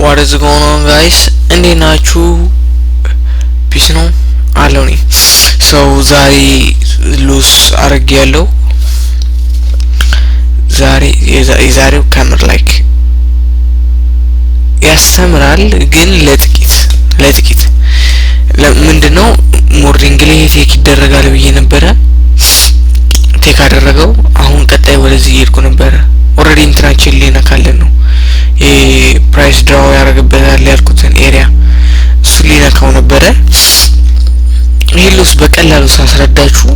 What is going on, guys? እንዴት ናችሁ? ፒስ ነው አለውኝ። ዛሬ ሉስ አርጌያለሁ። የዛሬው ከምር ላይክ ያስተምራል ግን ለጥቂት ለምንድነው ሞርኒንግ ላይ ቴክ ይደረጋል ብዬ ነበረ። ቴክ አደረገው። አሁን ቀጣይ ወደዚህ ይልኩ ነበረ። ኦሬዲ ኢንትራችን ሊና ካለን ነው ፕራይስ ድራው ያረጋግበታል ያልኩትን ኤሪያ እሱ ሊነካው ነበረ። ይሄሉስ በቀላሉ ሳስረዳችሁ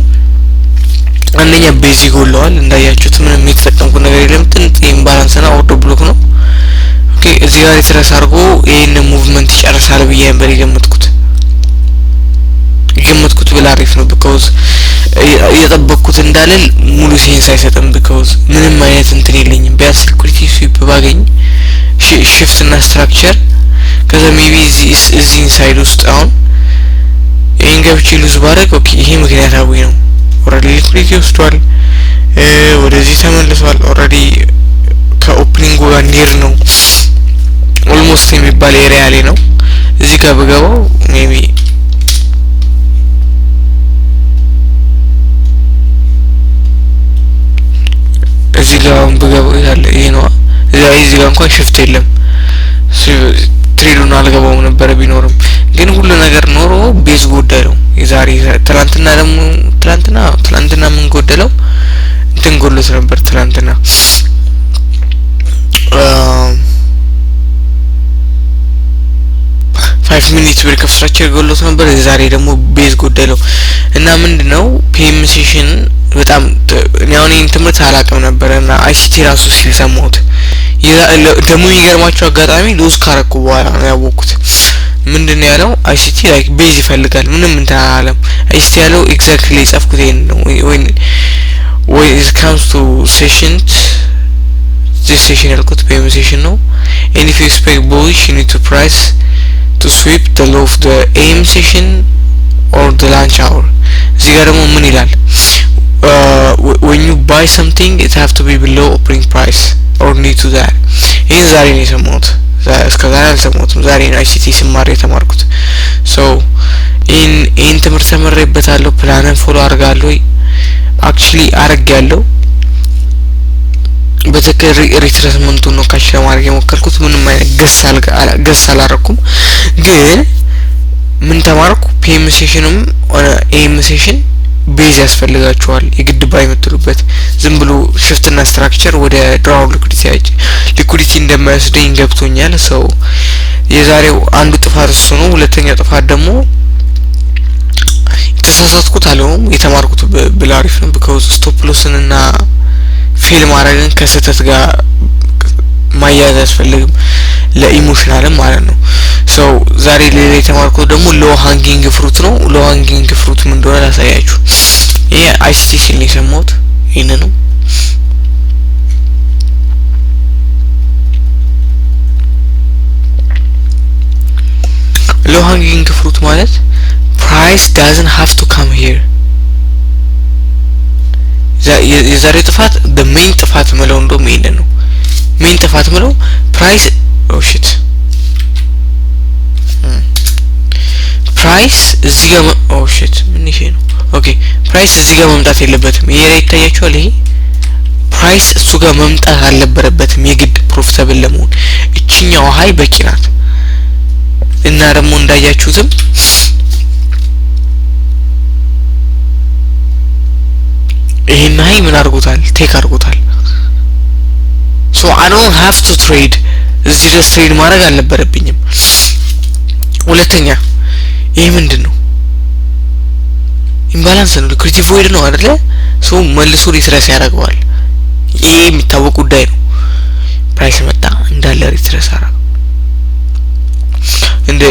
አንደኛ ቤዚክ ጎለዋል እንዳያችሁት ምንም የተጠቀምኩ ነገር የለም። ጥንት ኢምባላንስና ኦርዶ ብሎክ ነው። ኦኬ እዚህ ጋር ትረስ አድርጎ ይሄን ሙቭመንት ይጨርሳል ብዬ ነበር የገመትኩት ብላ አሪፍ ነው። ቢኮዝ የጠበቅኩት እንዳለል ሙሉ ሴንስ አይሰጥም። ቢኮዝ ምንም አይነት እንትን የለኝም። ቢያንስ ሊኩዊዲቲ ስዊፕ ባገኝ shift እና structure ከዛ ሜቢ እዚህ ኢንሳይድ ውስጥ አሁን ይሄን ገብቼ ሉዝ ባረግ ኦኬ ይሄ ምክንያታዊ ነው። ኦሬዲ ሊኩዊዲቲ ወስዷል፣ ወደዚህ ተመልሷል። ኦሬዲ ከኦፕኒንግ ጋር ኒር ነው ኦልሞስት የሚባል ኤሪያ ላይ ነው። እዚህ ጋር በገባው ሜቢ እዚህ ጋር በገባው ያለ ይሄ ነው። እዚህ ጋር እንኳን ሽፍት የለም። ትሬዱን አልገባውም ነበር ቢኖርም ግን ሁሉ ነገር ኖሮ ቤዝ ጎደለው። የዛሬ ትላንትና ምን ጎደለው እንትን ጎሎት ነበር። ትላንትና 5 ሚኒትስ ብሬክ ኦፍ ስትራክቸር ጎሎት ነበር። የዛሬ ደግሞ ቤዝ ጎደለው እና ምንድነው ፒኤም ሴሽን በጣም ነው ትምህርት አላቀም ነበርና አይሲቲ ራሱ ሲሰማውት ደግሞ የሚገርማቸው አጋጣሚ ሉዝ ካረኩ በኋላ ነው ያወቅኩት። ምንድነው ያለው አይሲቲ ላይክ ቤዝ ይፈልጋል ምንም እንትን አላለም። አይሲቲ ያለው ኤግዛክትሊ ጻፍኩት ይሄን ነው when it comes to sessions this session ያልኩት ፒኤም ሴሽን ነው and if you expect bullish you need to price to sweep the low of the AM session or the lunch hour. እዚህ ጋር ደግሞ ምን ይላል when you buy something it have to be below opening price or need to that. ይሄን ዛሬ ነው የሰማሁት። እስከዛሬ አልሰማሁትም። ዛሬ ነው አይሲቲ ሲማር የተማርኩት። in ትምህርት ተመረበታለሁ። ፕላንን ፎሎ አርጋለሁ። አክቹሊ አርጋለሁ። በተከረ ሪትሬስመንቱ ነው ካሽ ለማድረግ የሞከርኩት። ምንም አይነት ገስ አላረኩም። ግን ምን ተማርኩ? ፒኤም ሴሽንም ኤም ሴሽን ቤዝ ያስፈልጋቸዋል። የግድ ባይመጥሉበት ዝም ብሎ ሽፍት እና ስትራክቸር ወደ ድራው ሊኩዊዲቲ እንደማይወስደኝ ገብቶኛል። የዛሬው አንዱ ጥፋት እሱ ነው። ሁለተኛው ጥፋት ደግሞ ተሳሳትኩት አለውም የተማርኩት ብላሪፍ ነው። because ስቶፕ ሎስንና ፌል ማድረግን ከስተት ጋር ማያያዝ ያስፈልግም ለኢሞሽናልም ማለት ነው። ዛሬ ሌላ የተማርኩት ደግሞ ሎ ሃንጊንግ ፍሩት ነው። ሎ ሃንጊንግ ፍሩት ምን እንደሆነ ላሳያችሁ። ይሄ አይሲቲ ሲል ነው የሰማሁት። ይሄን ነው ሎ ሃንጊንግ ፍሩት ማለት price doesn't have to come here. የዛሬ ጥፋት the main ጥፋት ማለት እንደውም ይሄን ነው main ጥፋት ማለት price ፕራይስ እዚህ ጋር ምን ይሄ ነው ኦኬ ፕራይስ እዚህ ጋር መምጣት የለበትም። ይሄ ላይ ይታያችኋል። ይሄ ፕራይስ እሱ ጋር መምጣት አልነበረበትም የግድ ፕሮፊታብል ለመሆን። እቺኛው ሃይ በቂ ናት እና ደግሞ እንዳያችሁትም ይሄን ሃይ ምን አድርጎታል? ቴክ አድርጎታል። I don't have to trade እዚህ ድረስ ትሬድ ማድረግ አልነበረብኝም። ሁለተኛ ይሄ ምንድነው? ኢምባላንስ ነው። ሊኩዊዲቲ ቮይድ ነው አይደለ? መልሶ ሪትሬስ ያደርገዋል። ይሄ የሚታወቅ ጉዳይ ነው። ፕራይስ መጣ እንዳለ ሪትሬስ አደረገ።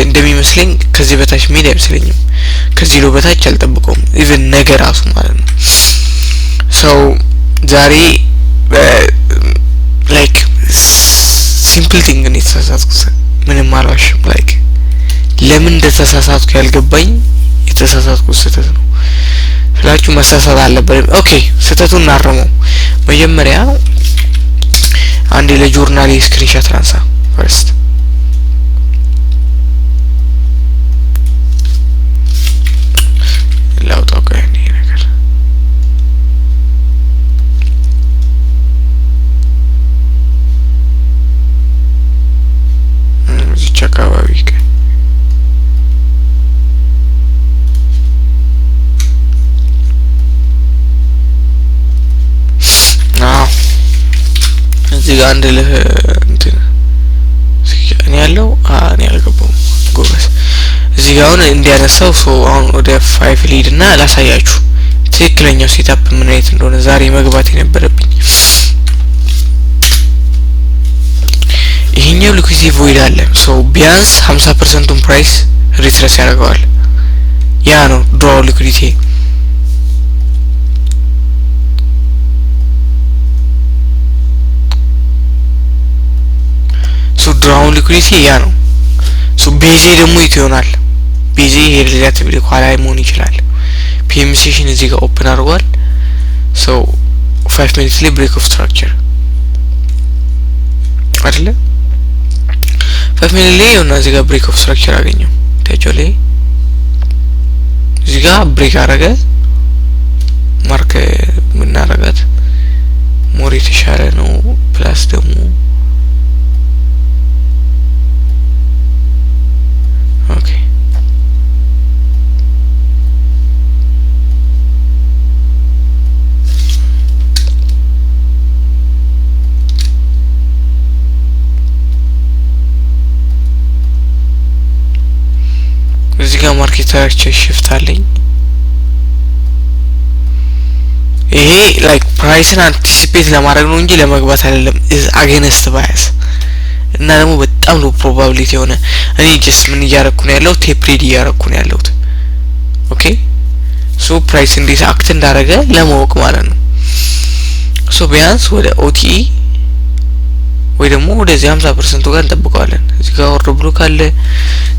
እንደሚመስለኝ ከዚህ በታች ሜዳ አይመስለኝም። ከዚህ ሎ በታች አልጠብቀውም ኢቭን ነገር ራሱ ማለት ነው። ዛሬ ላይክ ሲምፕል ቲንግ ነው የተሳሳትኩት። ምንም አልዋሽም። ላይክ ለምን እንደተሳሳትኩ ያልገባኝ የተሳሳትኩት ስህተት ነው ስላችሁ መሳሳት አለበት። ኦኬ ስህተቱን እናርመው። መጀመሪያ አንዴ ለጆርናል ስክሪንሾት አንሳ ፈርስት አካባቢ እዚህ ጋር አንድ እንትን እኔ ያለው እኔ አልገባውም ጎበዝ እዚህ ጋር አሁን እንዲያነሳው አሁን ወደ 5 ሊድና ላሳያችሁ ትክክለኛው ሴትአፕ ምን አይነት እንደሆነ ዛሬ መግባት የነበረብኝ ይሄኛው ሊኩዊዲቲ ቮይድ አለ ቢያንስ 50% ፕራይስ ሪትረስ ያደርገዋል ያ ነው ድሮው ሊኩዊዲቲ ድሮው ሊኩዊዲቲ ያ ነው ቤዜ ደግሞ ይሆናል ቤዜ ሪሌቲቭሊ ኳላይ መሆን ይችላል ፒኤም ሴሽን እዚህ ጋር ኦፕን አድርጓል 5 minutes ላይ ብሬክ ኦፍ ስትራክቸር አይደለ 5 minutes ላይ እና እዚህ ጋር ብሬክ ኦፍ ስትራክቸር አገኘው ታጆሌ እዚህ ጋር ብሬክ አረገ ማርክ ምን አረጋት ሞር የተሻለ ነው ፕላስ ደግሞ ኦኬ እዚህ ጋር ማርኬት ስትራክቸር ሽፍት አለኝ ይሄ ላይክ ፕራይስን አንቲሲፔት ለማድረግ ነው እንጂ ለመግባት አይደለም አገነስት ባያስ እና ደግሞ በጣም ሎ ፕሮባቢሊቲ ሆነ እኔ ጀስት ምን እያረኩ ነው ያለው ቴፕ ሬዲ እያረኩ ነው ያለው ኦኬ ፕራይስ እንዴት አክት እንዳረገ ለማወቅ ማለት ነው ቢያንስ ወደ ኦቲኢ ወይ ደግሞ ወደዚህ 50% ጋር እንጠብቀዋለን እዚህ ጋር ኦርደር ብሎክ አለ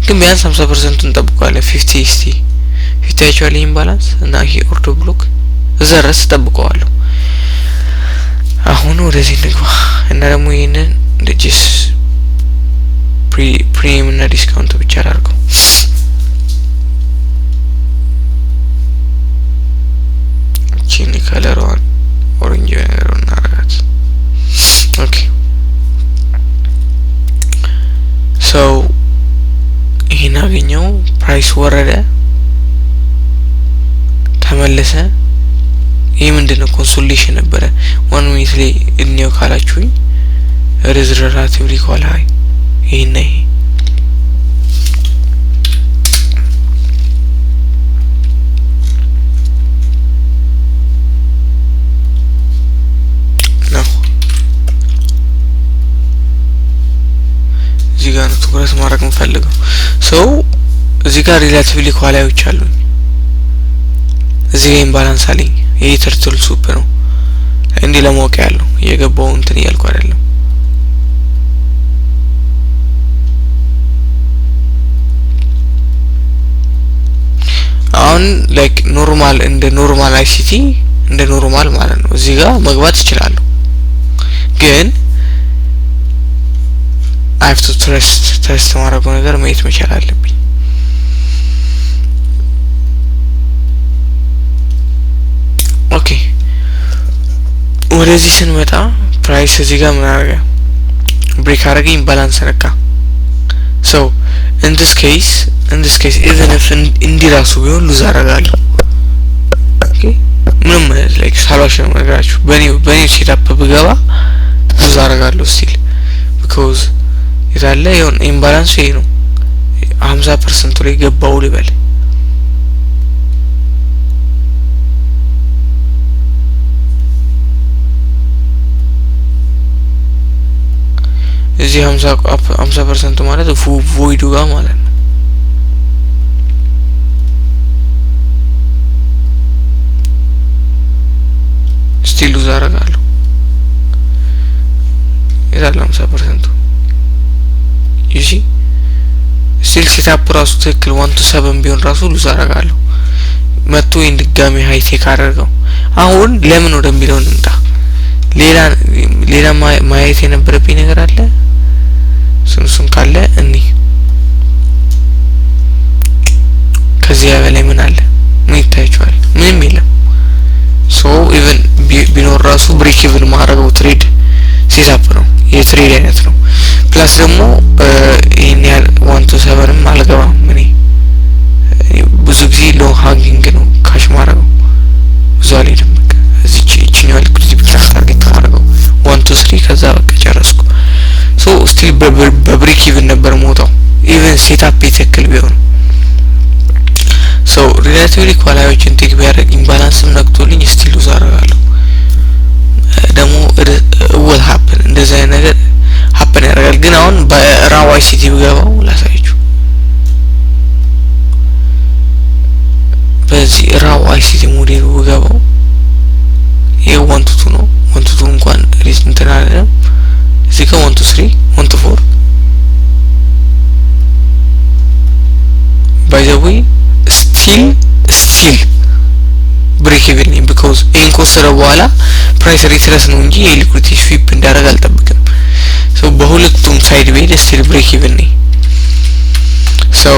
ግን ቢያንስ 50% እንጠብቀዋለን 50 actually imbalance እና ይሄ ኦርደር ብሎክ እዛ ድረስ ተጠብቀዋለሁ አሁን ወደዚህ ንግባ እና ደግሞ ይሄንን ለጂስ ፕሪሚየም እና ዲስካውንት ብቻ አድርገው ቺኒ ከለሯን ኦሬንጅ ነገር እናረጋት ኦኬ ይሄን አገኘው ፕራይስ ወረደ ተመለሰ ይሄ ምንድነው ኮንሶሌሽን ነበረ 1 ሚኒት ላይ እንየው ካላችሁኝ ሪዘርቫቲቭሊ ኳላይ ይሄ ነው እዚህ ጋር ትኩረት ማድረግ እንፈልገው እዚህ ጋር ሪሌቲቭሊ ኳላዮች አሉ እዚህ ጋር ኢምባላንስ አለኝ ይሄ ተርትል ሱፕ ነው እንዴ ለማወቅ ያለው የገባው እንትን ያልኩ አይደለም አሁን ላይክ ኖርማል እንደ ኖርማል አይሲቲ እንደ ኖርማል ማለት ነው እዚህ ጋር መግባት ይችላል ግን I have to trust ማረጋው ነገር ማየት መቻል አለብኝ ኦኬ ወደዚህ ስንመጣ ፕራይስ እዚህ ጋር ምን አረጋ ብሬክ አረጋ ኢምባላንስ ነካ in this case even if እንዲራሱ ቢሆን ሉዝ አረጋለሁ ኦኬ ምንም like ሳልዋሽም ነገራችሁ በኔ ሴትአፕ ብገባ ሉዝ አረጋለሁ still because ይላል ይሁን ኢምባላንስ ይሄ ነው 50% ላይ ገባው ልበል እዚህ 50% ማለት ቮይዱ ጋር ማለት ነው ስቲል ሉዝ አረጋለሁ ይላል 50% ይጂ ስቲል ሴትአፕ ራሱ ትክክል 1 to 7 ቢሆን ራሱ ሉዝ አረጋለሁ መጥቶ እንድጋሚ ሃይቴክ አደረገው አሁን ለምን ወደሚለው እንምጣ ሌላ ማየት የነበረብኝ ነገር አለ ስንሱን ካለ እኒ ከዚህ በላይ ምን አለ ምን ይታያችኋል ምንም የለም ኢቭን ቢኖር ራሱ ብሬክ ኢቭን ማድረገው ትሬድ ሴትአፕ ነው የትሬድ አይነት ነው ፕላስ ደግሞ ይሄን ያህል ስቲል በብሬክ ኢቭን ነበር ሞታው ኢቭን ሴትአፕ ትክክል ቢሆን ሶ ሪሌቲቭሊ ኳላዮችን ቴክ ቢያደርግ ኢምባላንስም ነክቶልኝ ስቲል ሉዝ አደርጋለሁ ደግሞ will happen እንደዛ ነገር happen ያደርጋል ግን አሁን በራው አይሲቲ ብገባው ላሳያችሁ በዚህ ራው አይሲቲ ሞዴል ብገባው ይሄ 1 to 2 ነው 1 to 2 እንኳን ሪስ እንትን አይደለም እዚህ ጋር 1 to 3 1 to 4 by the way still break even because in ኮሰረ በኋላ ፕራይስ ሪትረስ ነው እንጂ የሊኩዊዲቲ ስዊፕ እንዳደረግ አልጠብቅም so በሁለቱም ሳይድ ቤድ still break even ነው so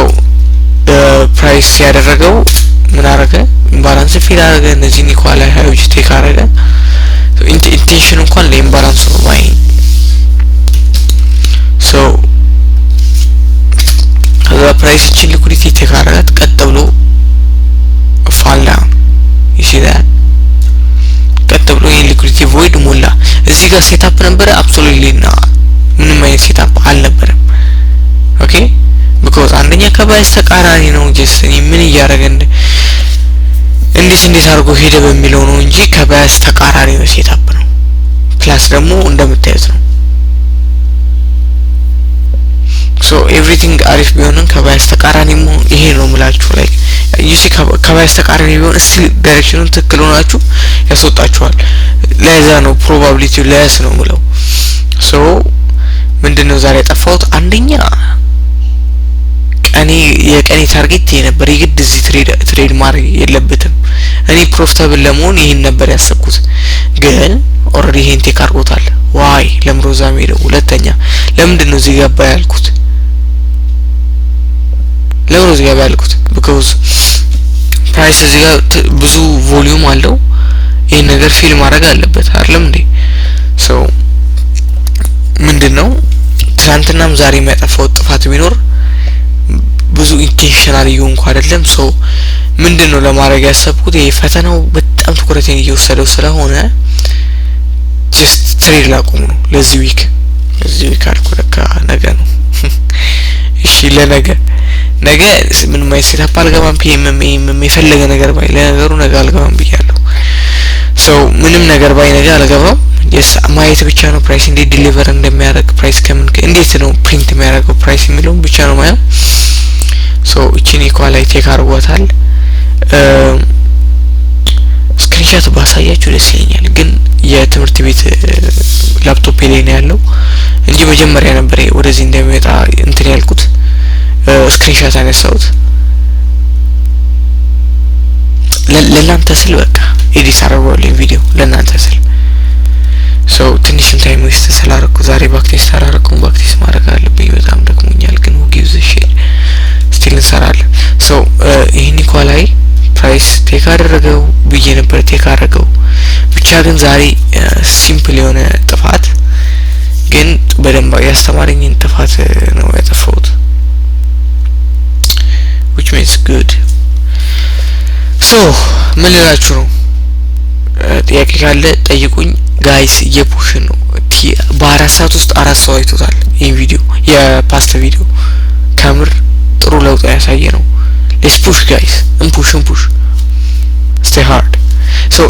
ፕራይስ ያደረገው ምን አረገ ኢምባላንስ ፊል አረገ እነዚህ ኒኳላ ሃዮች ቴክ አረገ ኢንቴንሽን እንኳን ለኢምባላንስ ነው ባይ so ከዛ ፕራይስ ቺን ሊኩዊዲቲ ቴክ አረጋት ቀጥ ብሎ fall down you see that ቀጥ ብሎ የሊኩዊዲቲ ቮይድ ሞላ እዚህ ጋር ሴትአፕ ነበር absolutely ና ምንም አይነት ሴትአፕ አልነበረም ኦኬ because አንደኛ ከባይስ ተቃራኒ ነው just ምን እያደረገ እንዴት አድርጎ ሄደ በሚለው ነው እንጂ ከባይስ ተቃራኒ ነው ሴትአፕ ነው ፕላስ ደግሞ እንደምታዩት ነው so everything አሪፍ ቢሆንም ከባይስ ተቃራኒ ይሄ ነው ምላችሁ like you see ከባይስ ተቃራኒ ቢሆን still ዳይሬክሽኑን ትክክል ሆናችሁ ያስወጣችኋል ለዛ ነው probability less ነው ምለው so ምንድነው ዛሬ ያጠፋሁት አንደኛ የቀኔ ታርጌት ነበር የግድ እዚህ ትሬድ ማድረግ የለበትም እኔ ፕሮፊታብል ለመሆን ይሄን ነበር ያሰብኩት ግን ኦሬዲ ይሄን ቴክ አድርጎታል ዋይ ለምሮዛ ሜደው ሁለተኛ ለምንድነው እዚህ ገባ ያልኩት ለምሮዛ ገባ ያልኩት because ፕራይስ እዚህ ጋር ብዙ ቮሊዩም አለው ይሄን ነገር ፊል ማድረግ አለበት አይደለም እንዴ so ምንድነው ትናንትናም ዛሬ የሚያጠፋው ጥፋት ቢኖር ብዙ ኢንቴንሽናል ይሁንኩ አይደለም so ምንድነው ለማድረግ ያሰብኩት ይሄ ፈተናው በጣም ትኩረቴን እየወሰደው ስለሆነ just ትሬድ ላቆም ነው ለዚህ ዊክ አልኩ ለካ ነገ ነው እሺ ለነገ ምን ማይ ሴትአፕ አልገባም ፒኤም የፈለገ ነገር ባይ ለነገሩ ነገ አልገባም ብያለሁ so ምንም ነገር ባይ ነገ አልገባም yes ማየት ብቻ ነው ፕራይስ እንዴት ዲሊቨር እንደሚያደርግ ፕራይስ ከምን እንዴት ነው ፕሪንት የሚያደርገው ፕራይስ የሚለው ብቻ ነው ማለት so እቺን ኢኳላይ ቴክ አርጓታል ስክሪንሾት ባሳያችሁ ደስ ይለኛል ግን የትምህርት ቤት ላፕቶፕ ላይ ነው ያለው እንጂ መጀመሪያ ነበር ወደዚህ እንደሚመጣ እንትን ያልኩት ስክሪንሾት አነሳሁት ለላንተ ስል በቃ ኤዲት አደረገው ቪዲዮ ለናንተ ስል so ትንሽ ታይም ዌስት ስላደረኩ ዛሬ ባክቴስት አደረኩኝ ባክቴስት ማድረግ አለብኝ በጣም ደክሞኛል ግን who gives a shit still እንሰራለን so ይሄን ኢኳላይ ፕራይስ ቴክ አደረገው ብዬ ነበር ቴክ አደረገው ብቻ ግን ዛሬ ሲምፕል የሆነ ጥፋት ግን በደንብ ያስተማረኝን ጥፋት ነው ያጠፋሁት which means good so ምን ልላችሁ ነው ጥያቄ ካለ ጠይቁኝ ጋይስ የፑሽ ነው በአራት ሰዓት ውስጥ 4 ሰው አይቶታል ይሄን ቪዲዮ የፓስት ቪዲዮ ከምር ጥሩ ለውጥ ያሳየ ነው let's push guys push stay hard so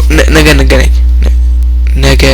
ነገ